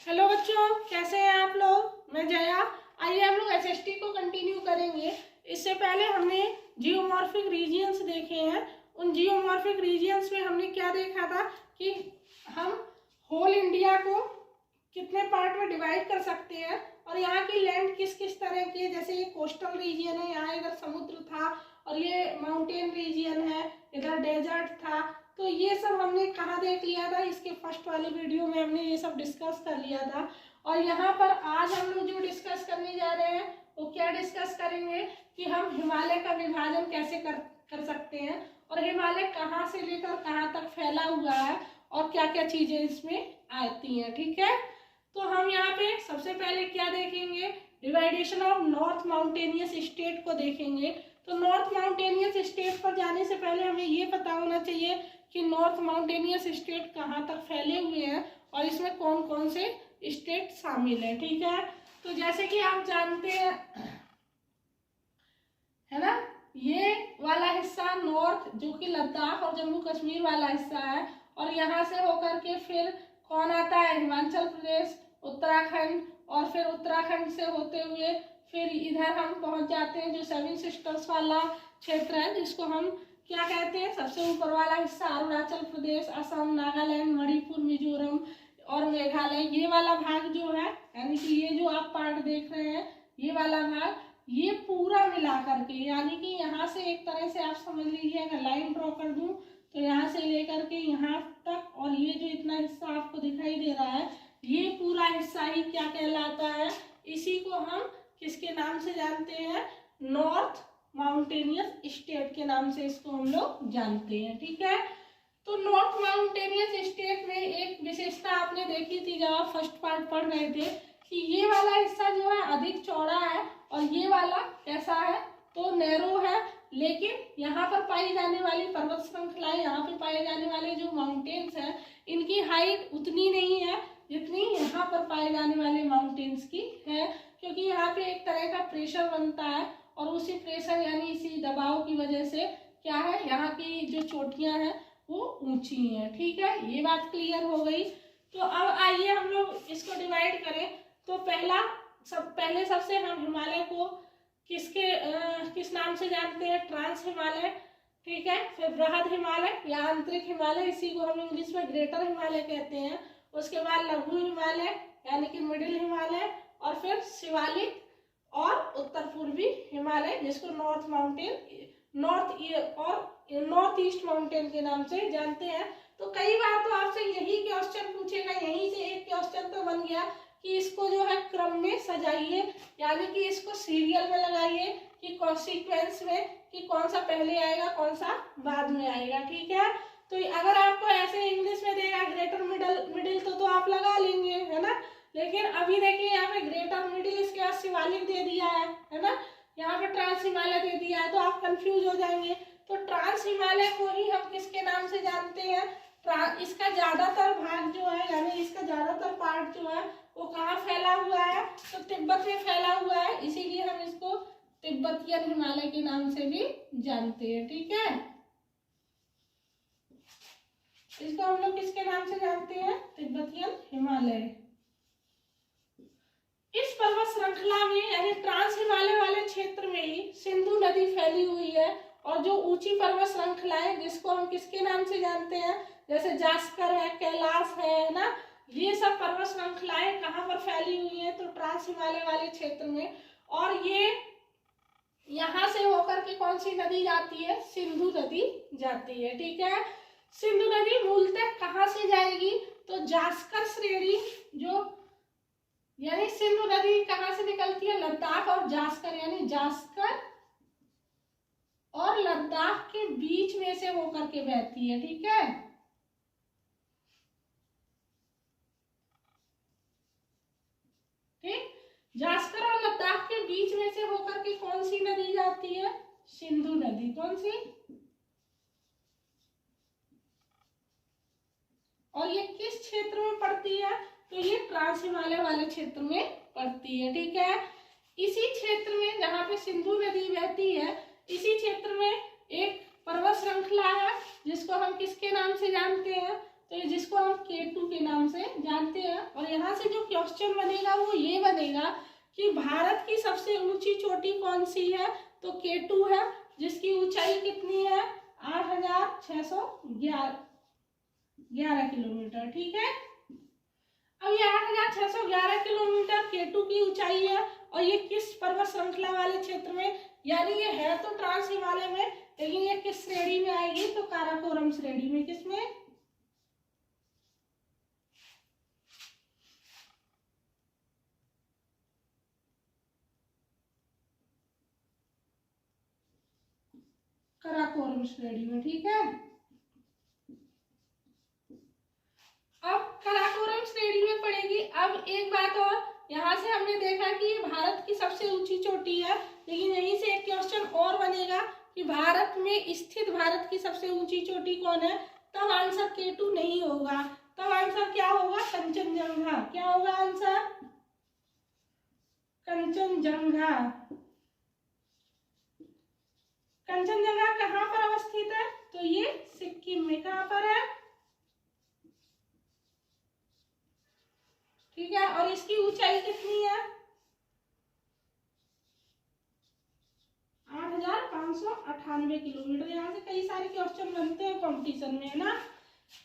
Hello बच्चों, कैसे हैं आप लोग। मैं जया। आइए हम लोग एसएसटी को कंटिन्यू करेंगे। इससे पहले हमने जियोमॉर्फिक रीजियंस देखे हैं। उन जियोमॉर्फिक रीजियंस में हमने क्या देखा था कि हम होल इंडिया को कितने पार्ट में डिवाइड कर सकते हैं और यहाँ की लैंड किस किस तरह की है। जैसे ये कोस्टल रीजियन है, यहाँ इधर समुद्र था, और ये माउंटेन रीजियन है, इधर डेजर्ट था। तो ये सब हमने कहाँ देख लिया था, इसके फर्स्ट वाले वीडियो में हमने ये सब डिस्कस कर लिया था। और यहाँ पर आज हम लोग जो डिस्कस करने जा रहे हैं वो क्या डिस्कस करेंगे कि हम हिमालय का विभाजन कैसे कर सकते हैं और हिमालय कहाँ से लेकर कहाँ तक फैला हुआ है और क्या क्या चीजें इसमें आती हैं। ठीक है, तो हम यहाँ पे सबसे पहले क्या देखेंगे, डिवाइडेशन ऑफ नॉर्थ माउंटेनियस स्टेट को देखेंगे। तो नॉर्थ माउंटेनियस स्टेट पर जाने से पहले हमें ये पता होना चाहिए कि नॉर्थ माउंटेनियस स्टेट कहाँ तक फैले हुए हैं और इसमें कौन कौन से स्टेट शामिल है। ठीक है, तो जैसे कि आप जानते हैं, है ना, ये वाला हिस्सा नॉर्थ जो कि लद्दाख और जम्मू कश्मीर वाला हिस्सा है, और यहाँ से होकर के फिर कौन आता है, हिमाचल प्रदेश, उत्तराखंड, और फिर उत्तराखंड से होते हुए फिर इधर हम पहुंच जाते हैं जो सेवन सिस्टर्स वाला क्षेत्र है, जिसको हम क्या कहते हैं, सबसे ऊपर वाला हिस्सा अरुणाचल प्रदेश, असम, नागालैंड, मणिपुर, मिजोरम और मेघालय। ये वाला भाग जो है, यानी कि ये जो आप पार्ट देख रहे हैं, ये वाला भाग, ये पूरा मिला करके, यानी कि यहाँ से एक तरह से आप समझ लीजिए, अगर लाइन ड्रॉ कर दूं तो यहाँ से लेकर के यहाँ तक, और ये जो इतना हिस्सा आपको दिखाई दे रहा है, ये पूरा हिस्सा ही क्या कहलाता है, इसी को हम किसके नाम से जानते हैं, नॉर्थ माउंटेनियस स्टेट के नाम से इसको हम लोग जानते हैं। ठीक है, तो नॉर्थ माउंटेनियस स्टेट में एक विशेषता आपने देखी थी जब आप फर्स्ट पार्ट पढ़ रहे थे कि ये वाला हिस्सा जो है अधिक चौड़ा है और ये वाला कैसा है, तो नैरो है। लेकिन यहाँ पर पाई जाने वाली पर्वत श्रृंखलाएं, यहाँ पे पाए जाने वाले जो माउंटेन्स हैं, इनकी हाइट उतनी नहीं है जितनी यहाँ पर पाए जाने वाले माउंटेन्स की है, क्योंकि यहाँ पे एक तरह का प्रेशर बनता है और उसी प्रेशर यानी इसी दबाव की वजह से क्या है, यहाँ की जो चोटियाँ हैं वो ऊंची हैं। ठीक है, ये बात क्लियर हो गई। तो अब आइए हम लोग इसको डिवाइड करें। तो पहले सबसे हम हिमालय को किस नाम से जानते हैं, ट्रांस हिमालय। ठीक है, फिर बृहद हिमालय या आंतरिक हिमालय, इसी को हम इंग्लिश में ग्रेटर हिमालय कहते हैं। उसके बाद लघु हिमालय यानी कि मिडिल हिमालय, और फिर शिवालिक और उत्तर पूर्वी हिमालय, जिसको नॉर्थ ईस्ट माउंटेन के नाम से जानते हैं। तो कई बार तो आपसे यही क्वेश्चन पूछेगा, यहीं से एक क्वेश्चन तो बन गया कि इसको जो है क्रम में सजाइए, यानी कि इसको सीरियल में लगाइए कि सीक्वेंस में, कि कौन सा पहले आएगा कौन सा बाद में आएगा। ठीक है, तो अगर आपको ऐसे इंग्लिश में देगा ग्रेटर मिडिल तो आप लगा लेंगे, है ना। लेकिन अभी देखिए यहाँ पे ग्रेटर मिडिल, इसके बाद शिवालिक दे दिया है ना, यहाँ पे ट्रांस हिमालय दे दिया है, तो आप कंफ्यूज हो जाएंगे। तो ट्रांस हिमालय को ही हम किसके नाम से जानते हैं, इसका ज्यादातर भाग जो है, यानी इसका ज्यादातर पार्ट जो है वो कहाँ फैला हुआ है, तो तिब्बत में फैला हुआ है, इसीलिए हम इसको तिब्बतियन हिमालय के नाम से भी जानते हैं। ठीक है, इसको हम लोग किसके नाम से जानते हैं, तिब्बतियन हिमालय। इस पर्वत श्रृंखला में यानी ट्रांस हिमालय वाले क्षेत्र में ही सिंधु नदी फैली हुई है, और जो ऊंची पर्वत श्रृंखलाएं जिसको हम किसके नाम से जानते हैं, जैसे जास्कर है, कैलाश है ना, ये सब पर्वत श्रृंखलाएं कहाँ पर फैली हुई हैं, तो ट्रांस हिमालय वाले क्षेत्र में। और ये यहाँ से होकर के कौन सी नदी जाती है, सिंधु नदी जाती है। ठीक है, सिंधु नदी मूलतः कहाँ से जाएगी, तो जास्कर श्रेणी जो, यानी सिंधु नदी कहाँ से निकलती है, लद्दाख और जास्कर, यानी जास्कर और लद्दाख के बीच में से होकर के बहती है। ठीक है, ठीक, जास्कर और लद्दाख के बीच में से होकर के कौन सी नदी जाती है, सिंधु नदी। कौन सी, और ये किस क्षेत्र में पड़ती है, तो ये ट्रांस हिमालय वाले क्षेत्र में पड़ती है। ठीक है, इसी क्षेत्र में जहाँ पे सिंधु नदी बहती है, इसी क्षेत्र में एक पर्वत श्रृंखला है जिसको हम किसके नाम से जानते हैं, तो जिसको हम हम K2 के नाम से जानते हैं। और यहाँ से जो क्वेश्चन बनेगा वो ये बनेगा कि भारत की सबसे ऊंची चोटी कौन सी है, तो K2 है, जिसकी ऊंचाई कितनी है 8,611 किलोमीटर। ठीक है, अब ये 8,611 किलोमीटर K2 की ऊंचाई है और ये किस पर्वत श्रृंखला वाले क्षेत्र में, यानी ये है तो ट्रांस हिमालय में, लेकिन ये किस श्रेणी में आएगी, तो काराकोरम श्रेणी में। किसमें, काराकोरम श्रेणी में। ठीक है, अब काराकोरम श्रेणी में पड़ेगी। अब एक बात और, यहाँ से हमने देखा कि ये भारत की सबसे ऊंची चोटी है, लेकिन यहीं से एक क्वेश्चन और बनेगा कि भारत में स्थित भारत की सबसे ऊंची चोटी कौन है, तब आंसर K2 नहीं होगा, तब आंसर क्या होगा, कंचनजंगा। क्या होगा आंसर, कंचनजंगा। कंचनजंगा कहाँ पर अवस्थित है, तो ये सिक्किम में। कहाँ पर है, ठीक है, और इसकी ऊंचाई कितनी है 8,598 किलोमीटर। यहाँ से कई सारे क्वेश्चन बनते हैं कंपटीशन में, है ना।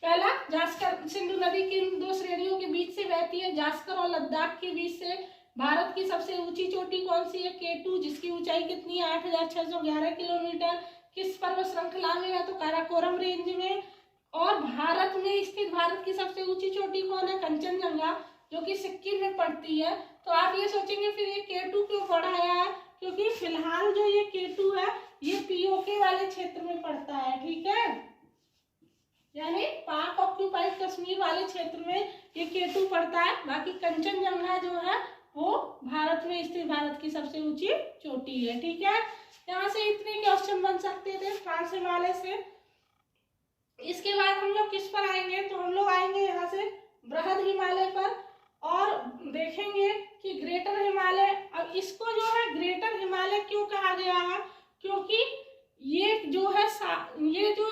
पहला, जास्कर सिंधु नदी किन दो श्रेणियों के बीच से बहती है, जास्कर और लद्दाख के बीच से। भारत की सबसे ऊंची चोटी कौन सी है, K2, जिसकी ऊंचाई कितनी है 8,611 किलोमीटर। किस पर्वत श्रृंखला में है, तो काराकोरम रेंज में। और भारत में स्थित भारत की सबसे ऊंची चोटी कौन है, कंचनजंगा, जो कि सिक्किम में पड़ती है। तो आप ये सोचेंगे फिर ये K2 क्यों पढ़ाया है, क्योंकि फिलहाल जो ये K2 है ये POK वाले क्षेत्र में पड़ता है। ठीक है, यानी पाक ऑक्यूपाइड कश्मीर वाले क्षेत्र में ये K2 पड़ता है। बाकी कंचनजंगा जो है वो भारत में स्थित भारत की सबसे ऊंची चोटी है। ठीक है, यहाँ से इतने क्वेश्चन बन सकते थे ट्रांस हिमालय से। इसके बाद हम लोग किस पर आएंगे, तो हम लोग आएंगे यहाँ से बृहद हिमालय पर, और देखेंगे कि ग्रेटर हिमालय। अब इसको जो है ग्रेटर हिमालय क्यों कहा गया है, क्योंकि ये जो है ये जो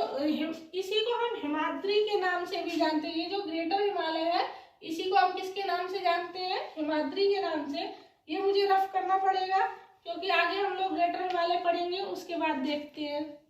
इसी को हम हिमाद्री के नाम से भी जानते हैं। ये जो ग्रेटर हिमालय है इसी को हम किसके नाम से जानते हैं, हिमाद्री के नाम से। ये मुझे रफ करना पड़ेगा क्योंकि आगे हम लोग ग्रेटर हिमालय पढ़ेंगे, उसके बाद देखते हैं।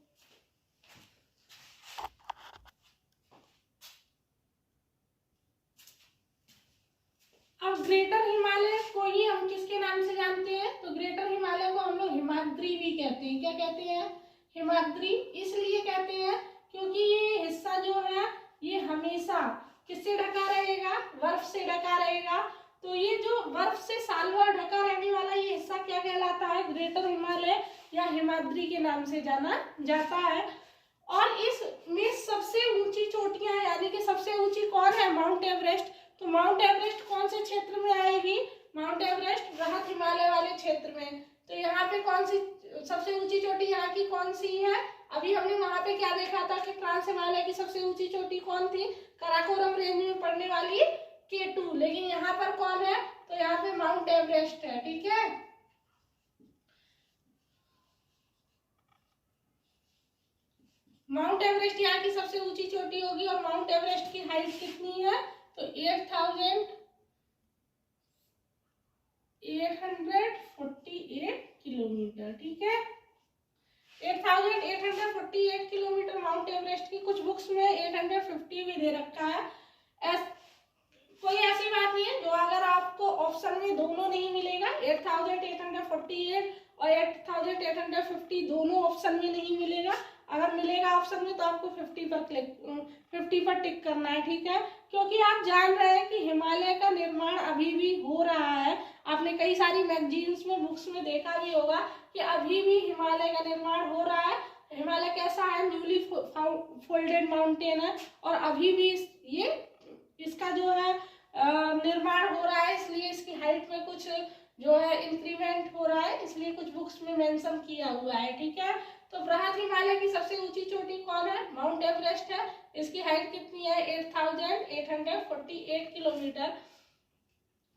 अब ग्रेटर हिमालय को ही हम किसके नाम से जानते हैं, तो ग्रेटर हिमालय को हम लोग हिमाद्री भी कहते हैं। क्या कहते हैं, हिमाद्री। इसलिए कहते हैं क्योंकि ये हिस्सा जो है ये हमेशा किससे ढका रहेगा, बर्फ से ढका रहेगा। तो ये जो बर्फ से साल भर ढका रहने वाला ये हिस्सा क्या कहलाता है, ग्रेटर हिमालय या हिमाद्री के नाम से जाना जाता है। और इसमें सबसे ऊंची चोटियां यानी कि सबसे ऊंची कौन है, माउंट एवरेस्ट। तो माउंट एवरेस्ट कौन से क्षेत्र में आएगी, माउंट एवरेस्ट बृहद हिमालय वाले क्षेत्र में। तो यहाँ पे कौन सी सबसे ऊंची चोटी यहाँ की कौन सी है, अभी हमने वहां पे क्या देखा था कि ट्रांस हिमालय की सबसे ऊंची चोटी कौन थी, काराकोरम रेंज में पड़ने वाली K2। लेकिन यहाँ पर कौन है, तो यहाँ पे माउंट एवरेस्ट है। ठीक है, माउंट एवरेस्ट यहाँ की सबसे ऊंची चोटी होगी। और माउंट एवरेस्ट की हाइट कितनी है, तो 8,848 किलोमीटर। ठीक है, 8,848 किलोमीटर माउंट एवरेस्ट की। कुछ बुक्स में 850 भी दे रखा है। कोई ऐसी बात नहीं है, जो अगर आपको ऑप्शन में दोनों नहीं मिलेगा, 8,848 और 8,850 दोनों ऑप्शन में नहीं मिलेगा। अगर मिलेगा ऑप्शन में तो आपको 50 पर टिक करना है। ठीक है, क्योंकि आप जान रहे हैं कि हिमालय का निर्माण अभी भी हो रहा है। आपने कई सारी मैगजीन्स में, बुक्स में देखा भी होगा कि अभी भी हिमालय का निर्माण हो रहा है। हिमालय कैसा है, न्यूली फोल्डेड माउंटेन है और अभी भी ये इसका जो है निर्माण हो रहा है, इसलिए इसकी हाइट में कुछ जो है इंक्रीमेंट हो रहा है, इसलिए कुछ बुक्स में मेंशन किया हुआ है। ठीक है, तो बृहद हिमालय की सबसे ऊंची चोटी कौन है, माउंट एवरेस्ट है। इसकी हाइट कितनी है, 8,848 किलोमीटर।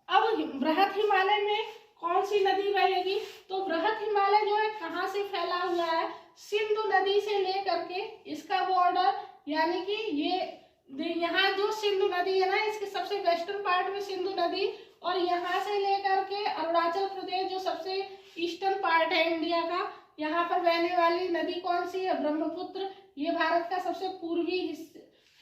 अब बृहद हिमालय में कौन सी नदी बहेगी, तो बृहद हिमालय जो है कहाँ से फैला हुआ है, सिंधु नदी से लेकर के इसका बॉर्डर यानी कि ये यहाँ जो सिंधु नदी है ना, इसके सबसे वेस्टर्न पार्ट में सिंधु नदी, और यहाँ से लेकर के अरुणाचल प्रदेश जो सबसे ईस्टर्न पार्ट है इंडिया का, यहाँ पर बहने वाली नदी कौन सी है? ब्रह्मपुत्र। ये भारत का सबसे पूर्वी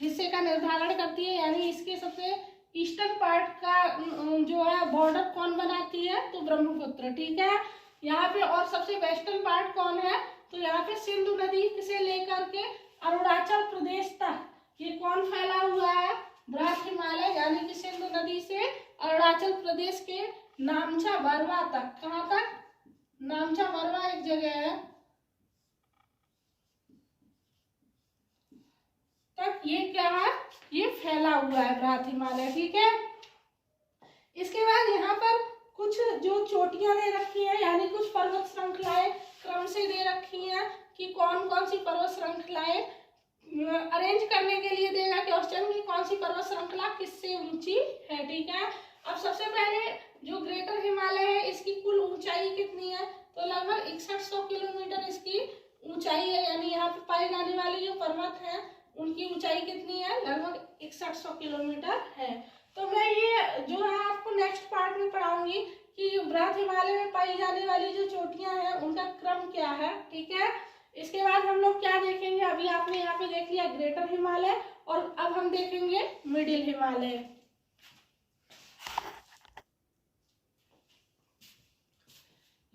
हिस्से का निर्धारण करती है, यानी इसके सबसे ईस्टर्न पार्ट का जो है बॉर्डर कौन बनाती है? तो ब्रह्मपुत्र। ठीक है, यहाँ पे और सबसे वेस्टर्न पार्ट कौन है? तो यहाँ पे सिंधु नदी से लेकर के अरुणाचल प्रदेश तक ये कौन फैला हुआ है? बृहद हिमालय, यानी कि सिंधु नदी से अरुणाचल प्रदेश के नामचा बरवा तक। कहाँ तक? नामचा बरवा एक जगह है, तक ये क्या है? ये फैला हुआ है बृहद हिमालय। ठीक है, इसके बाद यहाँ पर कुछ जो चोटियां दे रखी हैं, यानी कुछ पर्वत श्रृंखलाएं क्रम से दे रखी हैं कि कौन कौन सी पर्वत श्रृंखलाएं अरेंज करने के लिए देगा क्वेश्चन की कौन सी पर्वत श्रृंखला किससे ऊंची है। ठीक है, अब सबसे पहले जो ग्रेटर हिमालय है, इसकी कुल ऊंचाई कितनी है? तो लगभग 6100 किलोमीटर इसकी ऊंचाई है, यानी यहाँ पे पाई जाने वाली जो पर्वत है उनकी ऊंचाई कितनी है? लगभग 6100 किलोमीटर है। तो मैं ये जो है आपको नेक्स्ट पार्ट में पढ़ाऊंगी कि बृहद हिमालय में पाई जाने वाली जो चोटियां हैं उनका क्रम क्या है। ठीक है, इसके बाद हम लोग क्या देखेंगे? अभी आपने यहाँ पे देख लिया ग्रेटर हिमालय, और अब हम देखेंगे मिडिल हिमालय।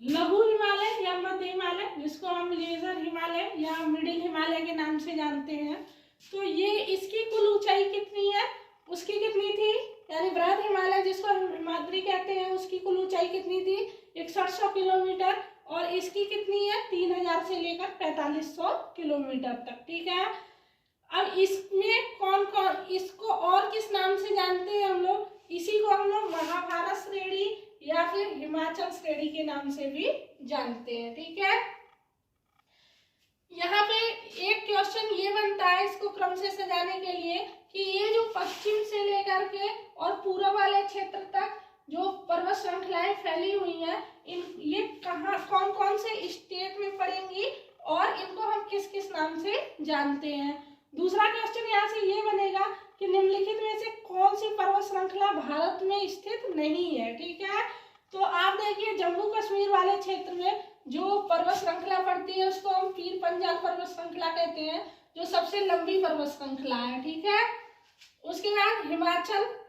लघु हिमालय या मध्य हिमालय, जिसको हम लेजर हिमालय या मिडिल हिमालय के नाम से जानते हैं, तो ये इसकी कुल ऊंचाई कितनी है? उसकी कितनी थी? यानी बृहद हिमालय जिसको हम हिमाद्री कहते हैं, उसकी कुल ऊंचाई कितनी थी? 6100 किलोमीटर, और इसकी कितनी है? 3000 से लेकर 4500 किलोमीटर तक। ठीक है, अब इसमें कौन कौन इसको और किस नाम से जानते हैं हम लोग? इसी को हम लोग महाभारत श्रेणी या फिर हिमाचल श्रेणी के नाम से भी जानते हैं। ठीक है, यहाँ पे एक क्वेश्चन ये बनता है इसको क्रम से सजाने के लिए कि ये जो पश्चिम से लेकर के और पूर्व वाले क्षेत्र तक जो पर्वत श्रृंखलाएं फैली हुई हैं, ये कहाँ कौन कौन से स्टेट में पड़ेंगी और इनको हम किस किस नाम से जानते हैं। दूसरा क्वेश्चन यहाँ से ये बनेगा कि निम्नलिखित में से कौन सी पर्वत श्रृंखला भारत में स्थित नहीं है। ठीक है, तो आप देखिए जम्मू कश्मीर वाले क्षेत्र में जो पर्वत श्रृंखला पड़ती है उसको हम पीर पंजाल पर्वत श्रृंखला कहते हैं, जो सबसे लंबी पर्वत श्रृंखला है। ठीक है, उसके बाद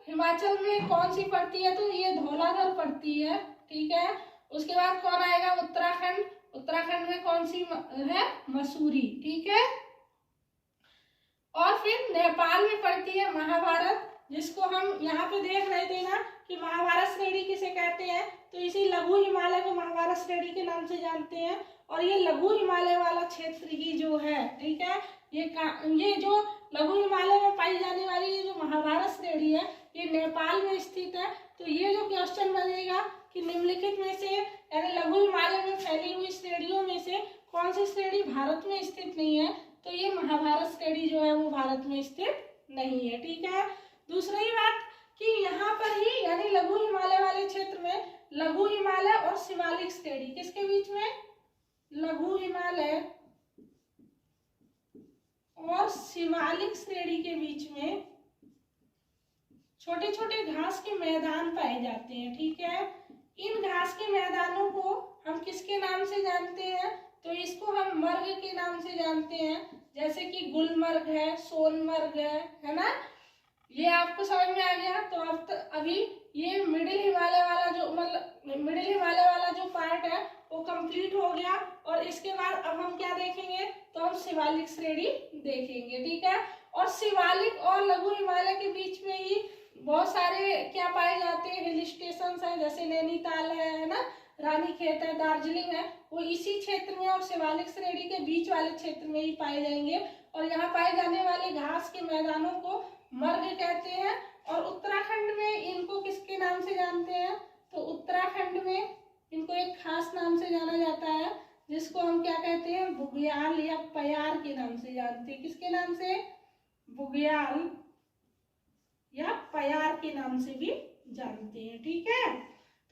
हिमाचल में कौन सी पड़ती है? तो ये धौलाधर पड़ती है। ठीक है, उसके बाद कौन आएगा? उत्तराखंड में कौन सी है? मसूरी। ठीक है, और फिर नेपाल में पड़ती है महाभारत, जिसको हम यहाँ पे देख रहे थे ना कि महाभारत श्रेणी किसे कहते हैं, तो इसी लघु हिमालय को महाभारत श्रेणी के नाम से जानते हैं। और ये लघु हिमालय वाला क्षेत्र ही जो है, ठीक है, ये जो लघु हिमालय में पाई जाने वाली ये जो महाभारत श्रेणी है, ये नेपाल में स्थित है। तो ये जो क्वेश्चन बनेगा कि निम्नलिखित में से यानी लघु हिमालय में फैली हुई श्रेणियों में से कौन सी श्रेणी भारत में स्थित नहीं है, तो ये महाभारत श्रेणी जो है वो भारत में स्थित नहीं है। ठीक है, दूसरी बात कि यहाँ पर ही यानी लघु हिमालय वाले क्षेत्र में लघु हिमालय और शिवालिक श्रेणी किसके बीच में? लघु हिमालय और शिवालिक श्रेणी के बीच में छोटे छोटे घास के मैदान पाए जाते हैं। ठीक है, इन घास के मैदानों को हम किसके नाम से जानते हैं? तो इसको हम मर्ग के नाम से जानते हैं, जैसे कि गुलमर्ग है, सोनमर्ग है ना। ये आपको समझ में आ गया। तो अब अभी ये मिडिल हिमालय वाला जो पार्ट है वो कंप्लीट हो गया, और इसके बाद अब हम क्या देखेंगे? तो हम शिवालिक श्रेणी देखेंगे। ठीक है, और शिवालिक और लघु हिमालय के बीच में ही बहुत सारे क्या पाए जाते हैं? हिल स्टेशन है, जैसे नैनीताल है ना, रानीखेत है, दार्जिलिंग है, वो इसी क्षेत्र में और शिवालिक श्रेणी के बीच वाले क्षेत्र में ही पाए जाएंगे। और यहाँ पाए जाने वाले घास के मैदानों को मर्ग कहते हैं। और उत्तराखंड में इनको किसके नाम से जानते हैं? तो उत्तराखंड में इनको एक खास नाम से जाना जाता है, जिसको हम क्या कहते हैं? बुग्याल या पयार के नाम से जानते हैं। किसके नाम से? बुग्याल या पयार के नाम से भी जानते हैं। ठीक है,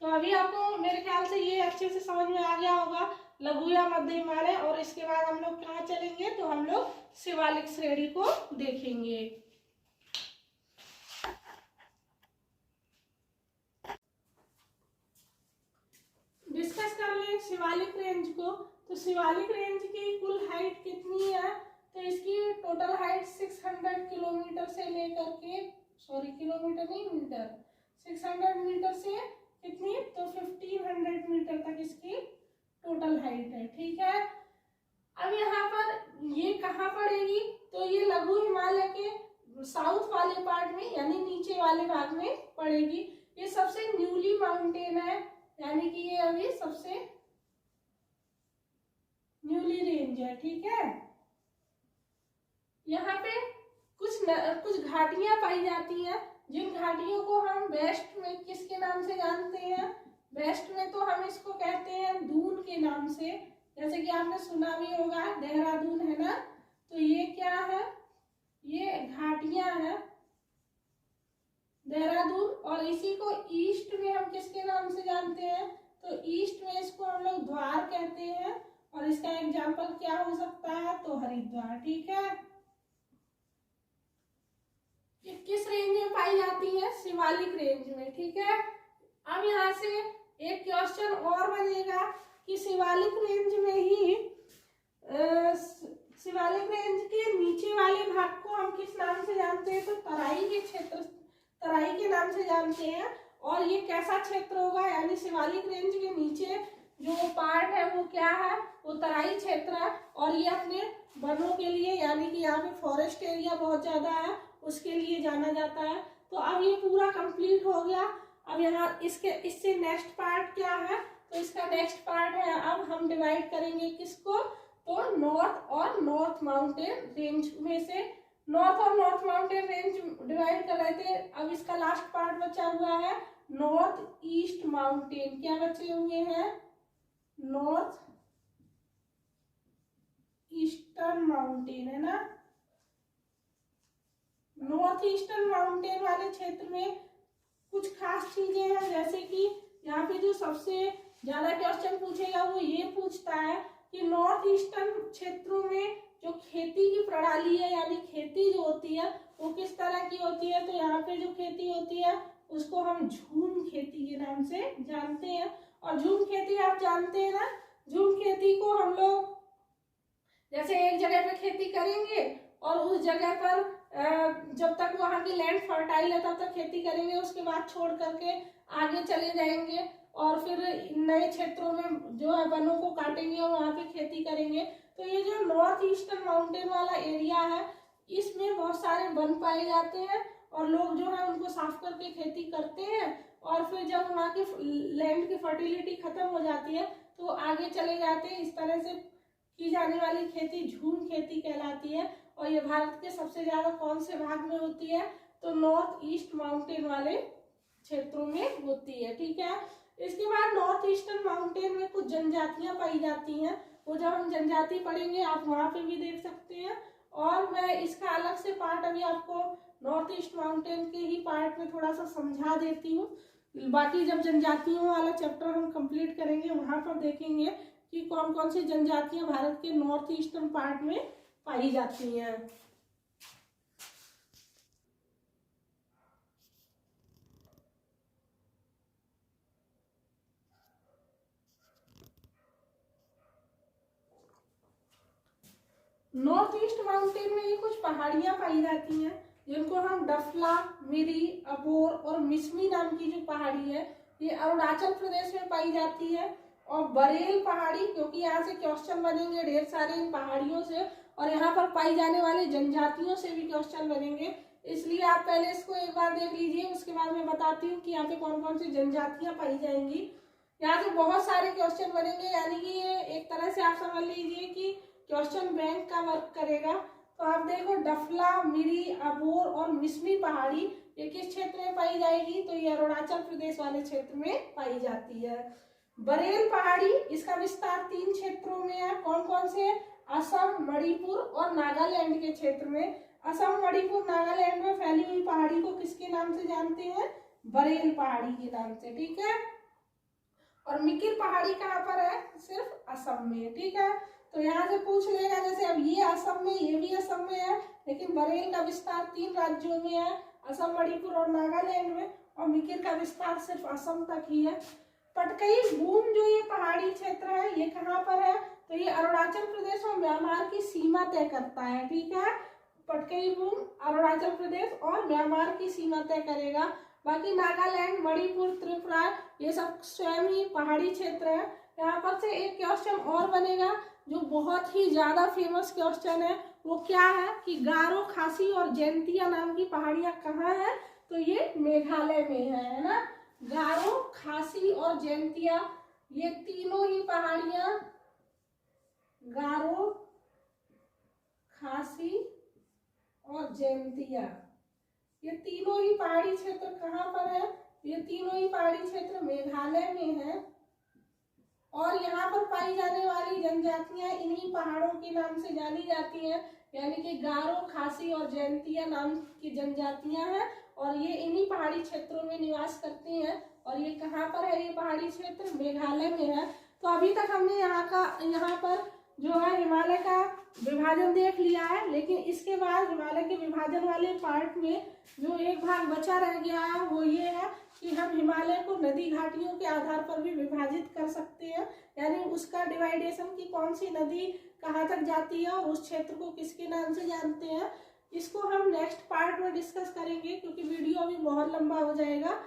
तो अभी आपको मेरे ख्याल से ये अच्छे से समझ में आ गया होगा लघु या मध्य हिमालय। और इसके बाद हम लोग कहाँ चलेंगे? तो हम लोग शिवालिक श्रेणी को देखेंगे। शिवालिक रेंज को, तो शिवालिक रेंज की कुल हाइट कितनी है, तो इसकी टोटल हाइट 600 किलोमीटर से लेकर के, सॉरी किलोमीटर नहीं मीटर, 600 मीटर से कितनी, तो 1500 मीटर तक इसकी टोटल हाइट है। ठीक है, अब यहाँ पर ये कहाँ पड़ेगी, तो ये लघु हिमालय के साउथ वाले पार्ट में यानी नीचे वाले भाग में पड़ेगी। ये सबसे न्यूली माउंटेन है, यानी कि ये अभी सबसे न्यूली रेंज है। ठीक है, यहाँ पे कुछ घाटियां पाई जाती हैं, जिन घाटियों को हम वेस्ट में किसके नाम से जानते हैं, वेस्ट में तो हम इसको कहते हैं दून के नाम से, जैसे कि आपने सुना भी होगा देहरादून है ना, तो ये क्या है, ये घाटियां हैं देहरादून। और इसी को ईस्ट में हम किसके नाम से जानते हैं, तो ईस्ट में इसको हम लोग द्वार कहते हैं, और इसका एग्जाम्पल क्या हो सकता है, तो हरिद्वार। ठीक है, ये किस रेंज में पाई जाती है, शिवालिक रेंज में। ठीक है, अब यहाँ से एक क्वेश्चन और बनेगा कि शिवालिक रेंज में ही शिवालिक रेंज के नीचे वाले भाग को हम किस नाम से जानते हैं, तो तराई के क्षेत्र, तराई के नाम से जानते हैं। और ये कैसा क्षेत्र होगा, यानी शिवालिक रेंज के नीचे जो पार्ट है वो क्या है, वो तराई क्षेत्र है, और ये अपने वनों के लिए, यानी कि यहाँ पे फॉरेस्ट एरिया बहुत ज्यादा है, उसके लिए जाना जाता है। तो अब ये पूरा कंप्लीट हो गया। अब यहाँ इससे नेक्स्ट पार्ट क्या है, तो इसका नेक्स्ट पार्ट है, अब हम डिवाइड करेंगे किसको, तो नॉर्थ और नॉर्थ माउंटेन रेंज में से। नॉर्थ और नॉर्थ माउंटेन रेंज डिवाइड कर रहे थे, अब इसका लास्ट पार्ट बचा हुआ है नॉर्थ ईस्ट माउंटेन। क्या बचे हुए हैं, नॉर्थ ईस्टर्न माउंटेन है ना। नॉर्थ ईस्टर्न माउंटेन वाले क्षेत्र में कुछ खास चीजें हैं, जैसे कि यहाँ पे जो सबसे ज्यादा क्वेश्चन पूछेगा वो ये पूछता है कि नॉर्थ ईस्टर्न क्षेत्रों में जो खेती की प्रणाली है, यानी खेती जो होती है वो किस तरह की होती है, तो यहाँ पे जो खेती होती है उसको हम झूम खेती के नाम से जानते हैं। और झूम खेती आप जानते हैं ना, झूम खेती को हम लोग जैसे एक जगह पे खेती करेंगे और उस जगह पर जब तक वहाँ की लैंड फर्टाइल है तब तक खेती करेंगे, उसके बाद छोड़ करके आगे चले जाएंगे और फिर नए क्षेत्रों में जो है वनों को काटेंगे और वहाँ पे खेती करेंगे। तो ये जो नॉर्थ ईस्टर्न माउंटेन वाला एरिया है, इसमें बहुत सारे वन पाए जाते हैं और लोग जो है उनको साफ करके खेती करते हैं, और फिर जब वहाँ की लैंड की फर्टिलिटी खत्म हो जाती है तो आगे चले जाते हैं। इस तरह से की जाने वाली खेती झूम खेती कहलाती है। और ये भारत के सबसे ज्यादा कौन से भाग में होती है, तो नॉर्थ ईस्ट माउंटेन वाले क्षेत्रों में होती है। ठीक है, इसके बाद नॉर्थ ईस्टर्न माउंटेन में कुछ जनजातियां पाई जाती हैं, वो जब हम जनजाति पढ़ेंगे आप वहां पे भी देख सकते हैं। और मैं इसका अलग से पार्ट अभी आपको नॉर्थ ईस्ट माउंटेन के ही पार्ट में थोड़ा सा समझा देती हूँ। बाकी जब जनजातियों वाला चैप्टर हम कंप्लीट करेंगे वहां पर देखेंगे कि कौन कौन सी जनजातियां भारत के नॉर्थ ईस्टर्न पार्ट में पाई जाती हैं। नॉर्थ ईस्ट माउंटेन में ये कुछ पहाड़ियां पाई जाती हैं जिनको हम डफला, मिरी, अबोर और मिसमी नाम की जो पहाड़ी है ये अरुणाचल प्रदेश में पाई जाती है। और बरेल पहाड़ी, क्योंकि यहाँ से क्वेश्चन बनेंगे ढेर सारे इन पहाड़ियों से और यहाँ पर पाई जाने वाले जनजातियों से भी क्वेश्चन बनेंगे, इसलिए आप पहले इसको एक बार देख लीजिए, उसके बाद मैं बताती हूँ कि यहाँ पे कौन कौन सी जनजातियां पाई जाएंगी। यहाँ से बहुत सारे क्वेश्चन बनेंगे, यानी कि ये एक तरह से आप समझ लीजिए कि क्वेश्चन बैंक का वर्क करेगा। तो आप देखो डफला, मिरी, अबोर और मिसमी पहाड़ी ये किस क्षेत्र में पाई जाएगी, तो ये अरुणाचल प्रदेश वाले क्षेत्र में पाई जाती है। बरेल पहाड़ी, इसका विस्तार 3 क्षेत्रों में है। कौन कौन से, असम, मणिपुर और नागालैंड के क्षेत्र में। असम, मणिपुर, नागालैंड में फैली हुई पहाड़ी को किसके नाम से जानते हैं, बरेल पहाड़ी के नाम से। ठीक है, और मिकिर पहाड़ी कहाँ पर है, सिर्फ असम में। ठीक है, तो यहाँ से पूछ लेगा, जैसे अब ये असम में, ये भी असम में है, लेकिन बरेल का विस्तार 3 राज्यों में है, असम, मणिपुर और नागालैंड में, और मिकिर का विस्तार सिर्फ असम तक ही है। पटकई बूम जो ये पहाड़ी क्षेत्र है ये कहाँ पर है, तो ये अरुणाचल प्रदेश और म्यांमार की सीमा तय करता है। ठीक है, पटकई बूम अरुणाचल प्रदेश और म्यांमार की सीमा तय करेगा। बाकी नागालैंड, मणिपुर, त्रिपुरा ये सब स्वयं ही पहाड़ी क्षेत्र है। यहाँ पर से एक क्वेश्चन और बनेगा जो बहुत ही ज्यादा फेमस क्वेश्चन है, वो क्या है कि गारो, खासी और जैंतिया नाम की पहाड़ियां कहाँ है, तो ये मेघालय में है ना। गारो, खासी और जैंतिया ये तीनों ही पहाड़ियां, गारो, खासी और जैंतिया ये तीनों ही पहाड़ी क्षेत्र कहाँ पर है, ये तीनों ही पहाड़ी क्षेत्र मेघालय में है। और यहाँ पर पाई जाने वाली जनजातियां इन्हीं पहाड़ों के नाम से जानी जाती हैं, यानी कि गारो, खासी और जैंतिया नाम की जनजातियां हैं और ये इन्हीं पहाड़ी क्षेत्रों में निवास करती हैं। और ये कहाँ पर है, ये पहाड़ी क्षेत्र मेघालय में है। तो अभी तक हमने यहाँ पर जो है हिमालय का विभाजन देख लिया है, लेकिन इसके बाद हिमालय के विभाजन वाले पार्ट में जो एक भाग बचा रह गया है वो ये है कि हम हिमालय को नदी घाटियों के आधार पर भी विभाजित कर सकते हैं, यानी उसका डिवाइडेशन की कौन सी नदी कहाँ तक जाती है और उस क्षेत्र को किसके नाम से जानते हैं, इसको हम नेक्स्ट पार्ट में डिस्कस करेंगे क्योंकि वीडियो अभी बहुत लंबा हो जाएगा।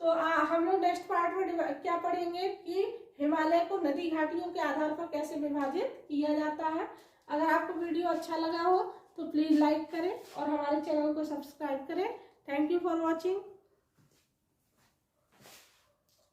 तो हम लोग नेक्स्ट पार्ट में क्या पढ़ेंगे कि हिमालय को नदी घाटियों के आधार पर कैसे विभाजित किया जाता है। अगर आपको वीडियो अच्छा लगा हो तो प्लीज़ लाइक करें और हमारे चैनल को सब्सक्राइब करें। Thank you for watching.